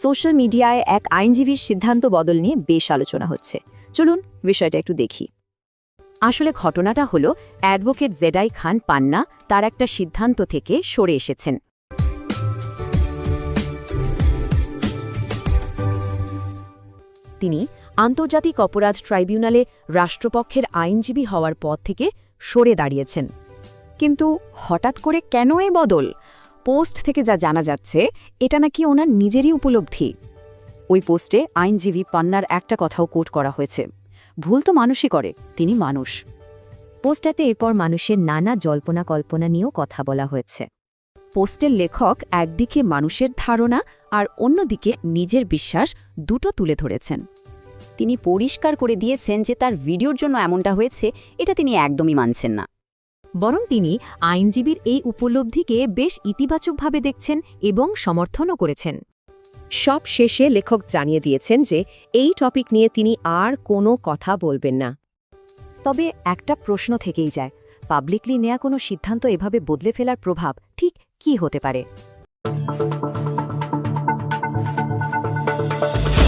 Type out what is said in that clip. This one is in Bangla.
সোশ্যাল মিডিয়ায় এক আইনজীবীর সিদ্ধান্ত বদল নিয়ে বেশ আলোচনা হচ্ছে। চলুন বিষয়টা একটু দেখি। আসলে ঘটনাটা হলো অ্যাডভোকেট জেডাই খান পান্না তার একটা সিদ্ধান্ত থেকে সরে এসেছেন। তিনি আন্তর্জাতিক অপরাধ ট্রাইব্যুনালে রাষ্ট্রপক্ষের আইনজীবী হওয়ার পদ থেকে সরে দাঁড়িয়েছেন। কিন্তু হঠাৎ করে কেন এই বদল? পোস্ট থেকে যা জানা যাচ্ছে এটা নাকি ওনার নিজেরই উপলব্ধি। ওই পোস্টে আইনজীবী পান্নার একটা কথাও কোট করা হয়েছে, ভুল তো মানুষই করে, তিনি মানুষ। পোস্টটাতে এরপর মানুষের নানা জল্পনা কল্পনা নিয়েও কথা বলা হয়েছে। পোস্টের লেখক একদিকে মানুষের ধারণা আর অন্যদিকে নিজের বিশ্বাস দুটো তুলে ধরেছেন। তিনি পরিষ্কার করে দিয়েছেন যে তার ভিডিওর জন্য এমনটা হয়েছে, এটা তিনি একদমই মানছেন না। বরং তিনি আইনজীবীর এই উপলব্ধিকে বেশ ইতিবাচকভাবে দেখছেন এবং সমর্থনও করেছেন। সব শেষে লেখক জানিয়ে দিয়েছেন যে এই টপিক নিয়ে তিনি আর কোনো কথা বলবেন না। তবে একটা প্রশ্ন থেকেই যায়, পাবলিকলি নেয়া কোনো সিদ্ধান্ত এভাবে বদলে ফেলার প্রভাব ঠিক কী হতে পারে?